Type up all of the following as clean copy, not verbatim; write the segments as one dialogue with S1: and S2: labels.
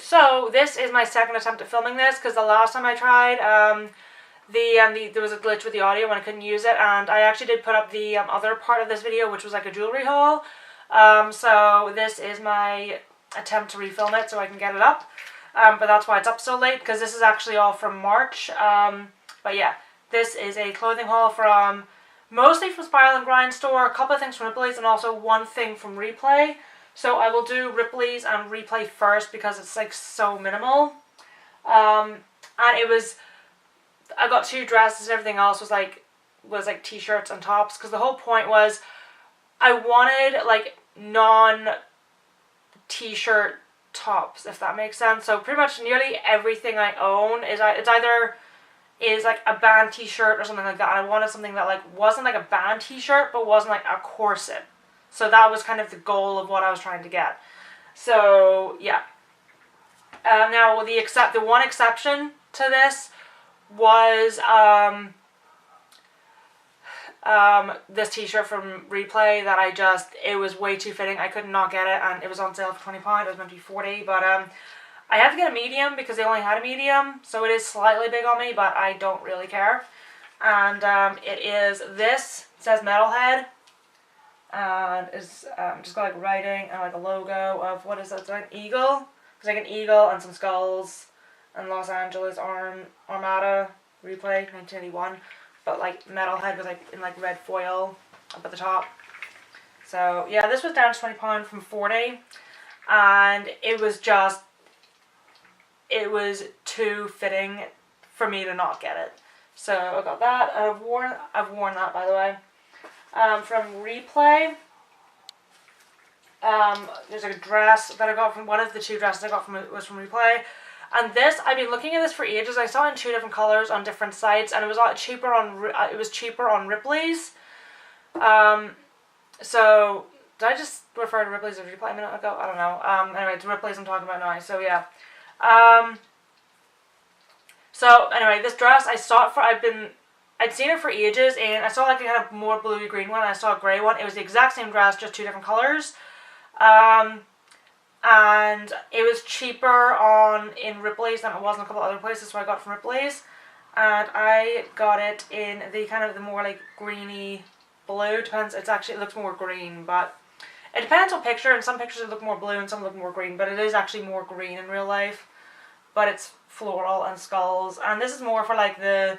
S1: so this is my second attempt at filming this, because the last time I tried, there was a glitch with the audio when I couldn't use it, and I actually did put up the other part of this video, which was like a jewelry haul. So this is my attempt to refilm it so I can get it up. But that's why it's up so late, because this is actually all from March. But yeah, this is a clothing haul from, mostly from Spiral and Grindstore, a couple of things from Ripleys, and also one thing from Ripley. So I will do Ripleys and Ripley first because it's like so minimal. And it was, I got 2 dresses and everything else was like t-shirts and tops, because the whole point was I wanted like non-t-shirt tops, if that makes sense. So pretty much nearly everything I own is either like a band t-shirt or something like that. I wanted something that like wasn't like a band t-shirt but wasn't like a corset. So that was kind of the goal of what I was trying to get. So yeah. Now the one exception to this was this t-shirt from Ripley that it was way too fitting. I could not get it, and it was on sale for £20. It was meant to be £40, but I had to get a medium because they only had a medium, so it is slightly big on me, but I don't really care. And it is this. It says Metalhead, and it's just got like writing and like a logo of, what is that? It's like an eagle. It's like an eagle and some skulls, and Los Angeles Armada Replay 1981. But like Metalhead was like in like red foil up at the top. So yeah, this was down to £20 from £40, and it was too fitting for me to not get it. So I got that. I've worn that, by the way. From Ripley. There's a dress that I got from, one of the 2 dresses I got from was from Ripley. And this, I've been looking at this for ages. I saw it in 2 different colours on different sites, and it was a lot cheaper on Ripley's. So did I just refer to Ripley's or Ripley a minute ago? I don't know. Anyway, it's Ripley's I'm talking about now. So yeah. So anyway, this dress, I saw it for, I'd seen it for ages, and I saw like a kind of more bluey green one, and I saw a grey one. It was the exact same dress, just 2 different colours. And it was cheaper in Ripley's than it was in a couple other places, so I got it from Ripley's. And I got it in the kind of the more like greeny blue. Depends, it looks more green, but it depends on picture. In some pictures it look more blue and some look more green, but it is actually more green in real life. But it's floral and skulls, and this is more for like to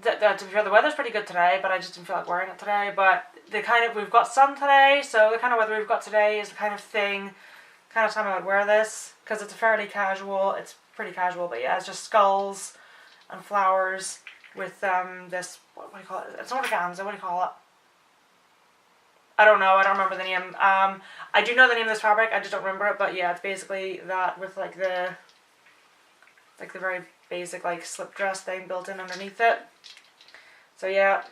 S1: be fair, the weather's pretty good today, but I just didn't feel like wearing it today. But we've got sun today, so the kind of weather we've got today is the kind of time I would wear this, because it's fairly casual. It's pretty casual, but yeah, it's just skulls and flowers with this, what do you call it? It's not organza, what do you call it? I don't know, I don't remember the name. I do know the name of this fabric, I just don't remember it, but yeah, it's basically that with like the very basic like slip dress thing built in underneath it. So yeah,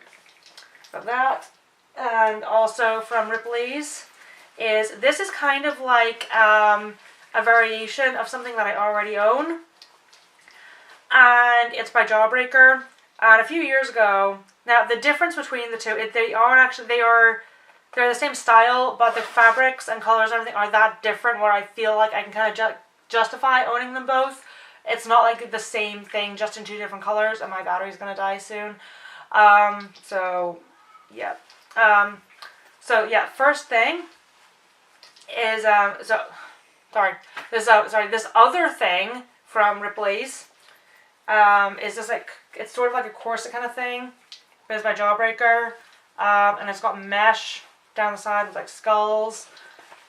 S1: got that. And also from Ripley's this is kind of like a variation of something that I already own, and it's by Jawbreaker. And a few years ago, now the difference between the two, they're the same style, but the fabrics and colors and everything are that different where I feel like I can kind of justify owning them both. It's not like the same thing, just in 2 different colors, and my battery's gonna die soon. So yeah. So yeah, first thing is this other thing from Ripley's is just like, it's sort of like a corset kind of thing, but it's by Jawbreaker, and it's got mesh down the side with like skulls,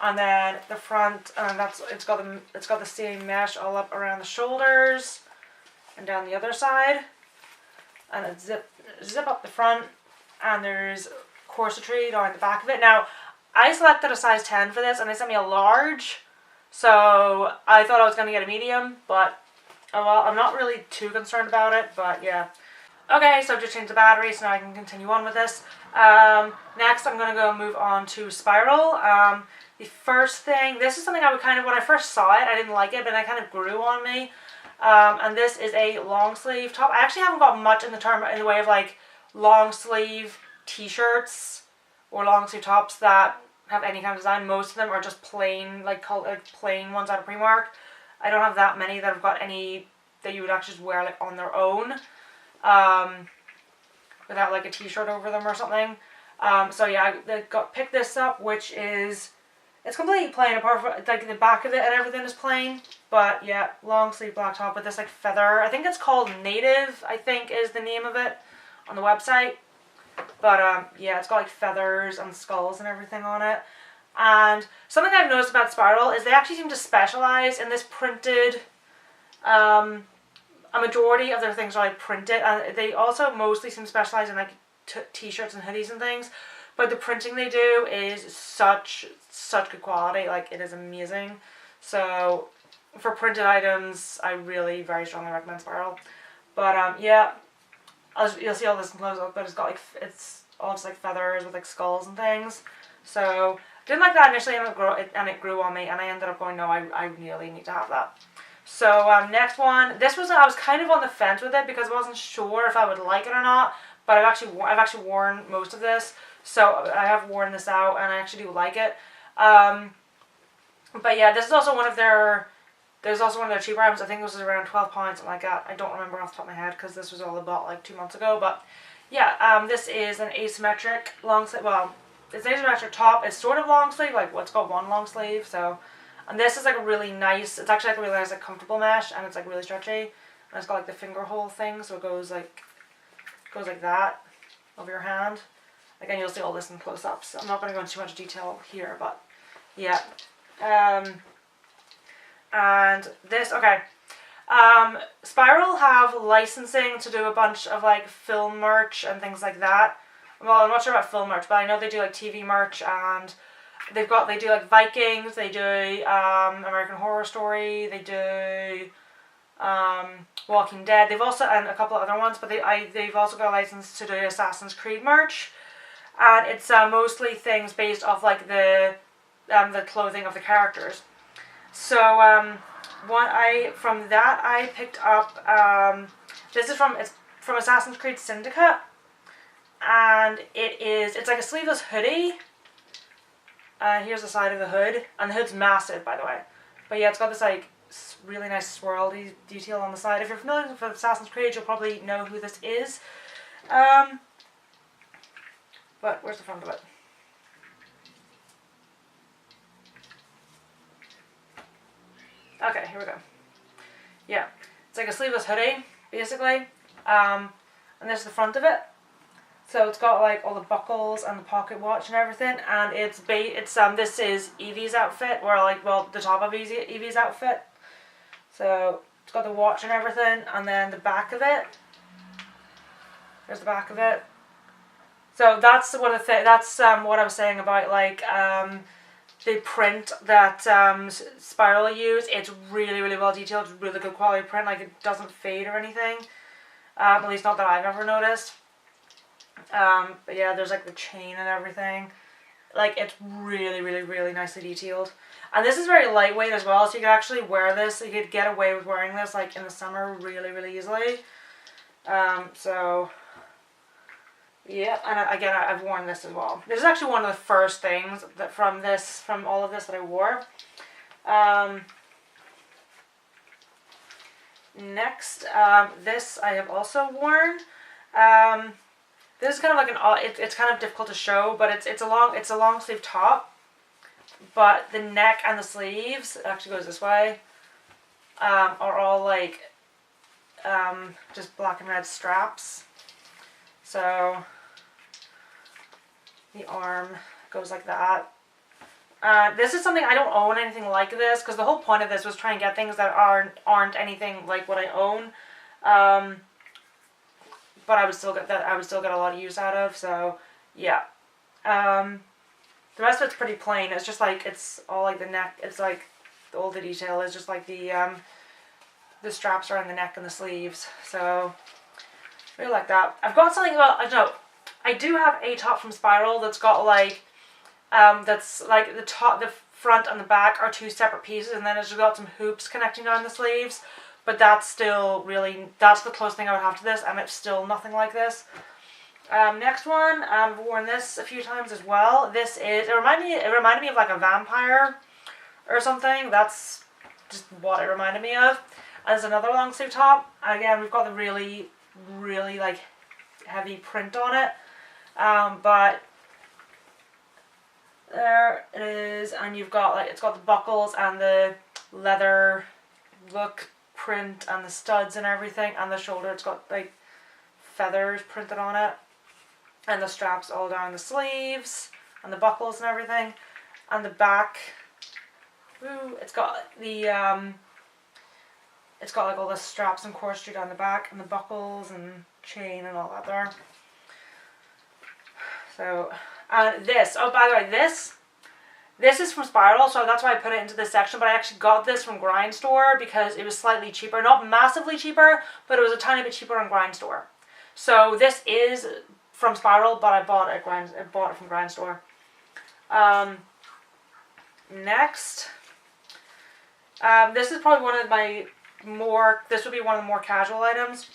S1: and then the front, and it's got the same mesh all up around the shoulders and down the other side, and it zip up the front, and there's corsetry down the back of it. Now I selected a size 10 for this, and they sent me a large, so I thought I was going to get a medium, but oh well, I'm not really too concerned about it, but yeah. Okay, so I've just changed the battery, so now I can continue on with this. Next I'm going to go move on to Spiral. The first thing, this is something I would kind of, when I first saw it, I didn't like it, but it kind of grew on me. And this is a long sleeve top. I actually haven't got much in the way of like long sleeve t-shirts or long sleeve tops that have any kind of design. Most of them are just plain, like plain ones out of Primark. I don't have that many that have got any that you would actually just wear like on their own, without like a t-shirt over them or something. So yeah, I picked this up, which is, it's completely plain apart from like the back of it and everything is plain. But yeah, long sleeve black top with this like feather. I think it's called Native, I think is the name of it on the website. But yeah, it's got like feathers and skulls and everything on it. And something I've noticed about Spiral is they actually seem to specialize in this printed. A majority of their things are like printed, and they also mostly seem to specialize in like t-shirts and hoodies and things. But the printing they do is such good quality. Like, it is amazing. So for printed items, I really very strongly recommend Spiral. But yeah, you'll see all this in close up, but it's got like, it's all just like feathers with like skulls and things. So didn't like that initially, and it grew on me, and I ended up going, no, I really need to have that. So next one, this was, I was kind of on the fence with it because I wasn't sure if I would like it or not, but I've actually worn most of this, so I have worn this out and I actually do like it. But yeah, this is also one of their, there's also one of their cheaper items. I think this was around £12, something like that. I don't remember off the top of my head because this was all I bought like 2 months ago. But yeah, this is an asymmetric long sleeve. Well, it's an asymmetric top. It's sort of long sleeve, like what's got one long sleeve. So, and this is like a really nice. It's actually like a really nice, like comfortable mesh, and it's like really stretchy. And it's got like the finger hole thing, so it goes like that over your hand. Again, you'll see all this in close-ups. So I'm not going to go into too much detail here, but yeah. And this, okay. Spiral have licensing to do a bunch of like film merch and things like that. Well, I'm not sure about film merch, but I know they do like TV merch, and they do like Vikings, they do American Horror Story, they do Walking Dead. They've also, and a couple of other ones, but they've also got a license to do Assassin's Creed merch, and it's mostly things based off like the clothing of the characters. So from that I picked up, this is from Assassin's Creed Syndicate, and it's like a sleeveless hoodie. Here's the side of the hood, and the hood's massive, by the way. But yeah, it's got this like really nice swirl detail on the side. If you're familiar with Assassin's Creed, you'll probably know who this is. But where's the front of it? Okay, here we go. Yeah, it's like a sleeveless hoodie, basically. And this is the front of it. So it's got like all the buckles and the pocket watch and everything, and this is Evie's outfit, or like, well, the top of Evie's outfit. So it's got the watch and everything, and then the back of it. There's the back of it. So that's what I was saying about like the print that Spiral use. It's really, really well detailed. It's really good quality print. Like, it doesn't fade or anything. At least not that I've ever noticed. But yeah, there's like the chain and everything. Like, it's really, really, really nicely detailed. And this is very lightweight as well, so you could actually wear this. You could get away with wearing this like in the summer really, really easily. So yeah, and again, I've worn this as well. This is actually one of the first things that from all of this that I wore. Next, this I have also worn. This is kind of like it's kind of difficult to show, but it's a long sleeve top, but the neck and the sleeves, it actually goes this way, are all like just black and red straps. So the arm goes like that. This is something, I don't own anything like this, because the whole point of this was trying to get things that aren't anything like what I own. But I would still get a lot of use out of. So yeah. The rest of it's pretty plain. It's just like, it's all like the neck. It's like all the detail is just like the straps around the neck and the sleeves. So I really like that. I've got something about, I don't know, I do have a top from Spiral that's got like that's like the front and the back are two separate pieces, and then it's got some hoops connecting down the sleeves. But that's still really, that's the closest thing I would have to this, and it's still nothing like this. Next one, I've worn this a few times as well. This is, it reminded me of like a vampire or something. That's just what it reminded me of. And there's another long sleeve top. Again, we've got the really, really like heavy print on it. But there it is, and you've got like, it's got the buckles and the leather look print and the studs and everything, and the shoulder, it's got like feathers printed on it, and the straps all down the sleeves and the buckles and everything, and the back, ooh, it's got the it's got like all the straps and corset down the back and the buckles and chain and all that there. So, and this, oh by the way, this is from Spiral, so that's why I put it into this section, but I actually got this from Grindstore because it was slightly cheaper. Not massively cheaper, but it was a tiny bit cheaper on Grindstore. So this is from Spiral, but I bought it from Grindstore. Next, this is probably one of my this would be one of the more casual items.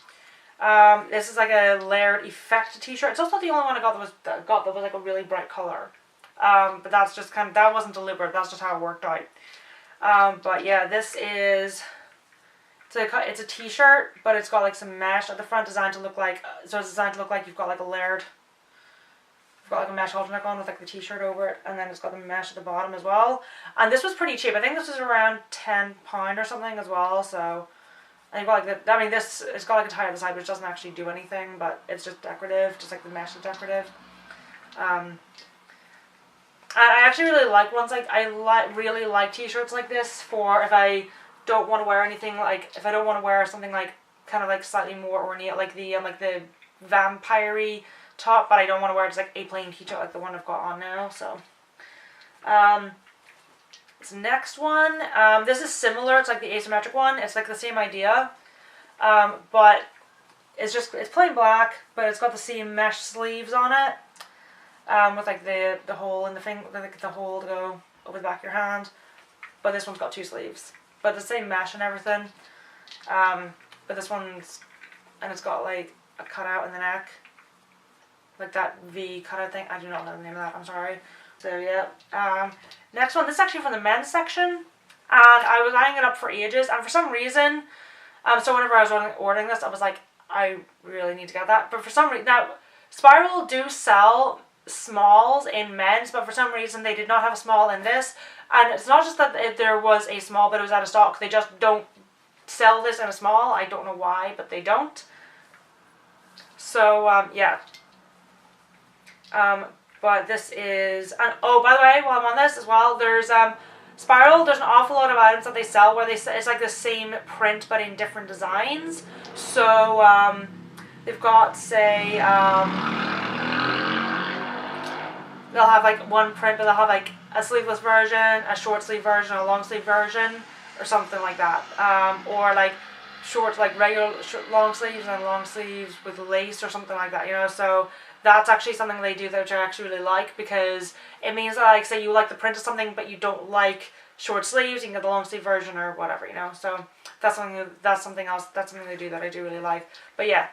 S1: This is like a layered effect t-shirt. It's also the only one I got that was like a really bright color. But that's just kind of, that wasn't deliberate, that's just how it worked out. But yeah, this is, it's a t-shirt, but it's got like some mesh at the front designed to look like, so it's designed to look like you've got like a layered, you've got like a mesh halter neck on with like the t-shirt over it, and then it's got the mesh at the bottom as well. And this was pretty cheap. I think this was around £10 or something as well, so I think like the, I mean this, it's got like a tie at the side which doesn't actually do anything, but it's just decorative, just like the mesh is decorative. I actually really like ones like, really like t-shirts like this for if I don't want to wear anything, like if I don't want to wear something like kind of like slightly more ornate, like the vampire-y top, but I don't want to wear just like a plain t-shirt like the one I've got on now. So this next one, this is similar. It's like the asymmetric one. It's like the same idea, but it's plain black, but it's got the same mesh sleeves on it. With like the hole in the finger, like the hole to go over the back of your hand, but this one's got 2 sleeves, but the same mesh and everything. But this one's, and it's got like a cutout in the neck, like that V cutout thing. I do not know the name of that, I'm sorry. So yeah, next one, this is actually from the men's section, and I was eyeing it up for ages, and for some reason, so whenever I was ordering this, I was like, I really need to get that, but for some reason, now, Spiral do sell smalls in men's, but for some reason they did not have a small in this, and it's not just that there was a small but it was out of stock, they just don't sell this in a small. I don't know why, but they don't. So yeah, but this is, and oh by the way, while I'm on this as well, there's Spiral, there's an awful lot of items that they sell where it's like the same print but in different designs. So they've got, say, they'll have like one print, but they'll have like a sleeveless version, a short sleeve version, a long sleeve version, or something like that. Or like short, like regular long sleeves and long sleeves with lace or something like that, you know. So that's actually something they do that which I actually really like, because it means that, like, say you like the print of something but you don't like short sleeves, you can get the long sleeve version or whatever, you know. So that's something else, that's something they do that I do really like. But yeah.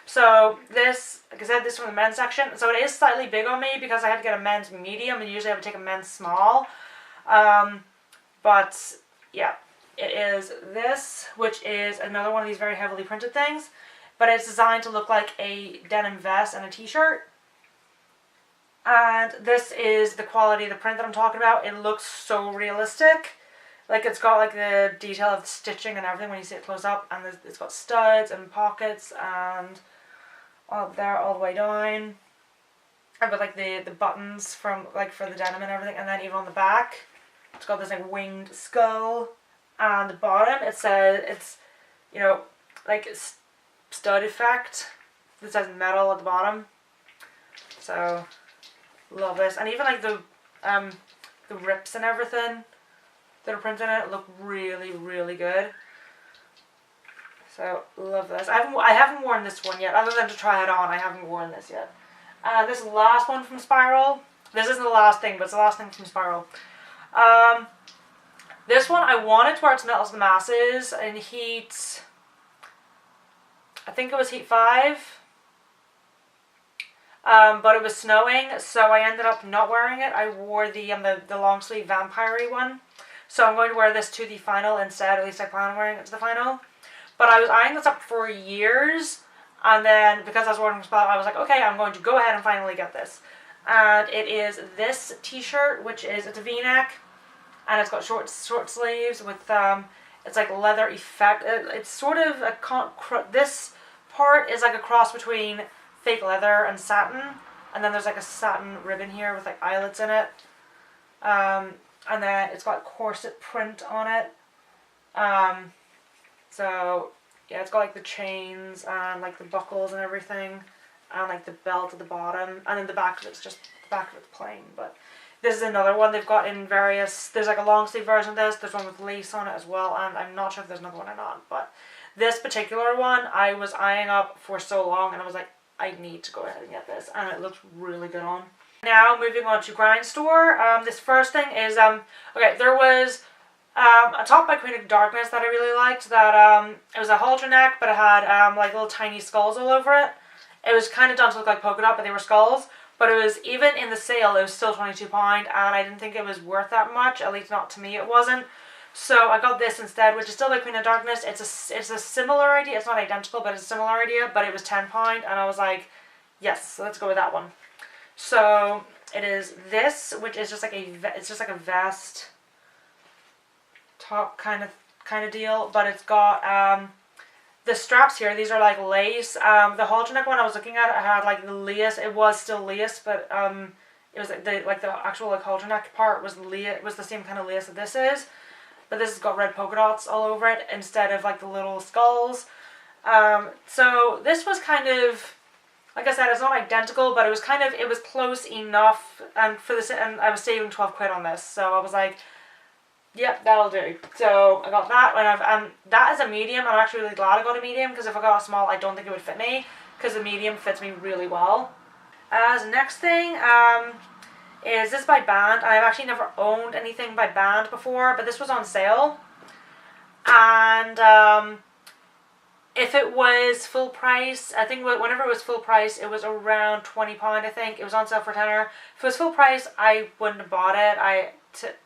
S1: So this, like I said, this is from the men's section. So it is slightly big on me because I had to get a men's medium, and usually I would take a men's small. But yeah, it is this, which is another one of these very heavily printed things. But it's designed to look like a denim vest and a t-shirt. And this is the quality of the print that I'm talking about. It looks so realistic. Like, it's got like the detail of the stitching and everything when you see it close up, and it's got studs and pockets and up there all the way down, and with like the buttons from like for the denim and everything, and then even on the back it's got this like winged skull, and the bottom it says, it's, you know, like stud effect. It says metal at the bottom. So love this, and even like the rips and everything that are printed in it look really, really good. So love this. I haven't worn this one yet, other than to try it on. I haven't worn this yet. This last one from Spiral. This isn't the last thing, but it's the last thing from Spiral. This one I wanted to wear to Metal to the Masses in heat, I think it was heat 5. But it was snowing, so I ended up not wearing it. I wore the long sleeve vampire-y one. So I'm going to wear this to the final instead. At least I plan on wearing it to the final. But I was eyeing this up for years. And then because I was ordering from Spot, I was like, okay, I'm going to go ahead and finally get this. And it is this t-shirt, which is, it's a v-neck. And it's got short sleeves with, it's like leather effect. It's sort of this part is like a cross between fake leather and satin. And then there's like a satin ribbon here with like eyelets in it. And then it's got corset print on it. So yeah, it's got like the chains and like the buckles and everything, and like the belt at the bottom, and then the back of it's just, the back of it's plain. But this is another one they've got in various, there's like a long sleeve version of this, there's one with lace on it as well, and I'm not sure if there's another one or not, but this particular one I was eyeing up for so long, and I was like, I need to go ahead and get this, and it looks really good on. Now moving on to Grindstore. This first thing is, okay, there was a top by Queen of Darkness that I really liked, that it was a halter neck, but it had like little tiny skulls all over it. It was kind of done to look like polka dot, but they were skulls. But it was, even in the sale, it was still £22, and I didn't think it was worth that much, at least not to me it wasn't. So I got this instead, which is still by Queen of Darkness. It's a similar idea, it's not identical, but it's a similar idea, but it was £10, and I was like, yes, so let's go with that one. So it is this, which is just like it's just like a vest top kind of deal, but it's got the straps here. These are like lace. The halter neck one I was looking at, it had like the lace. It was still lace, but it was like the actual like halter neck part was the same kind of lace that this is, but this has got red polka dots all over it instead of like the little skulls. So this was kind of, like I said, it's not identical, but it was close enough, and and I was saving 12 quid on this, so I was like, yep, that'll do. So I got that, and that is a medium. I'm actually really glad I got a medium, because if I got a small, I don't think it would fit me, because the medium fits me really well. As next thing, is this by Band. I've actually never owned anything by Band before, but this was on sale, and if it was full price, I think whenever it was full price, it was around £20, I think. It was on sale for £10. If it was full price, I wouldn't have bought it.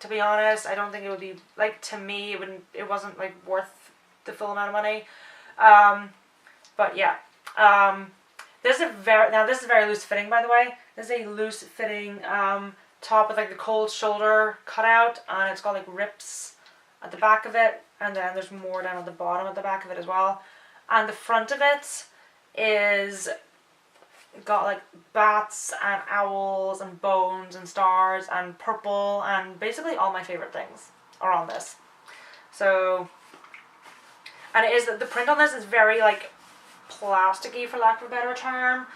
S1: To be honest, I don't think it would be, like, to me, it wasn't, like, worth the full amount of money. But yeah. This is very loose fitting, by the way. This is a loose fitting top with, like, the cold shoulder cutout, and it's got, like, rips at the back of it, and then there's more down at the bottom at the back of it as well. And the front of it is got like bats and owls and bones and stars and purple, and basically all my favorite things are on this. So, and it is, the print on this is very like plasticky, for lack of a better term.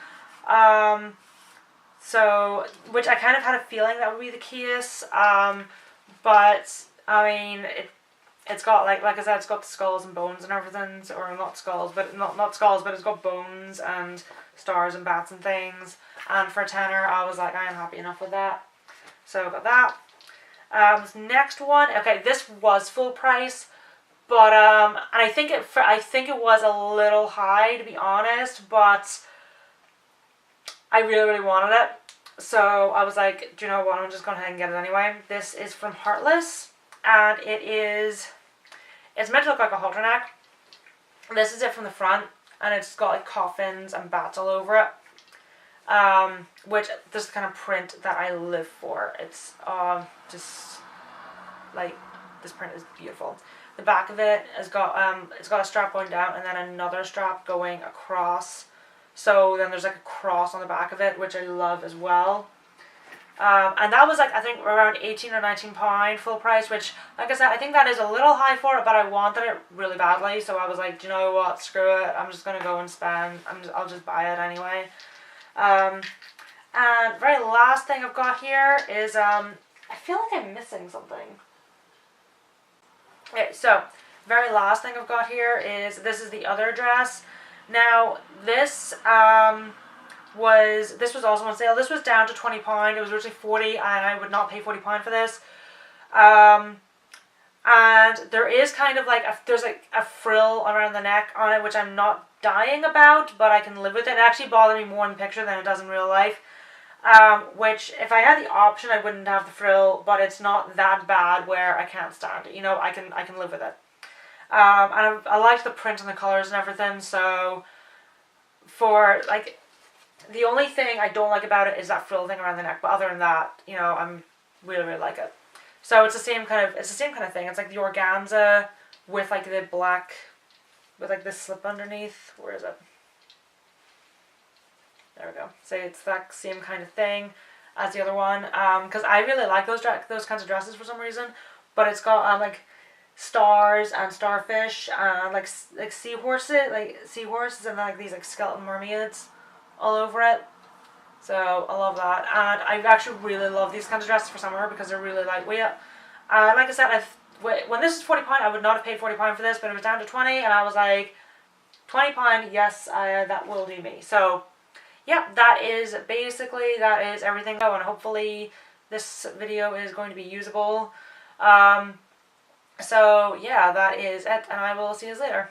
S1: So, which I kind of had a feeling that would be the case. But I mean, it's got like I said, it's got skulls and bones and everything, or not skulls, but not skulls, but it's got bones and stars and bats and things. And for a tenner, I was like, I am happy enough with that. So I got that. This next one, okay, this was full price, but and I think it was a little high, to be honest, but I really wanted it, so I was like, do you know what? I'm just going ahead and get it anyway. This is from Heartless. And it's meant to look like a halter neck. This is it from the front, and it's got like coffins and bats all over it. Which, this is the kind of print that I live for. It's just like, this print is beautiful. The back of it has got it's got a strap going down and then another strap going across. So then there's like a cross on the back of it, which I love as well. And that was like, I think around £18 or £19 full price, which, like I said, I think that is a little high for it, but I wanted it really badly, so I was like, do you know what, screw it, I'm just going to go and spend, I'll just buy it anyway. And very last thing I've got here is, I feel like I'm missing something. Okay, so, very last thing I've got here is, this is the other dress. Now, this was also on sale. This was down to £20. It was originally £40, and I would not pay £40 for this. And there is kind of like there's like a frill around the neck on it, which I'm not dying about, but I can live with it. It actually bothered me more in the picture than it does in real life. which if I had the option I wouldn't have the frill, but it's not that bad where I can't stand it. You know, I can live with it. And I like the print and the colours and everything, so for like, the only thing I don't like about it is that frill thing around the neck, but other than that, you know, I'm really like it. So it's the same kind of thing. It's like the organza with like the black, with like this slip underneath. Where is it? There we go. So it's that same kind of thing as the other one. Because I really like those kinds of dresses for some reason. But it's got like stars and starfish and like seahorses, and like these like skeleton mermaids all over it. So I love that, and I actually really love these kinds of dresses for summer because they're really lightweight. Like I said, when this is £40, I would not have paid £40 for this, but it was down to 20, and I was like, £20, yes, that will do me. So yeah, that is everything. Oh, and hopefully this video is going to be usable. So yeah, that is it, and I will see you later.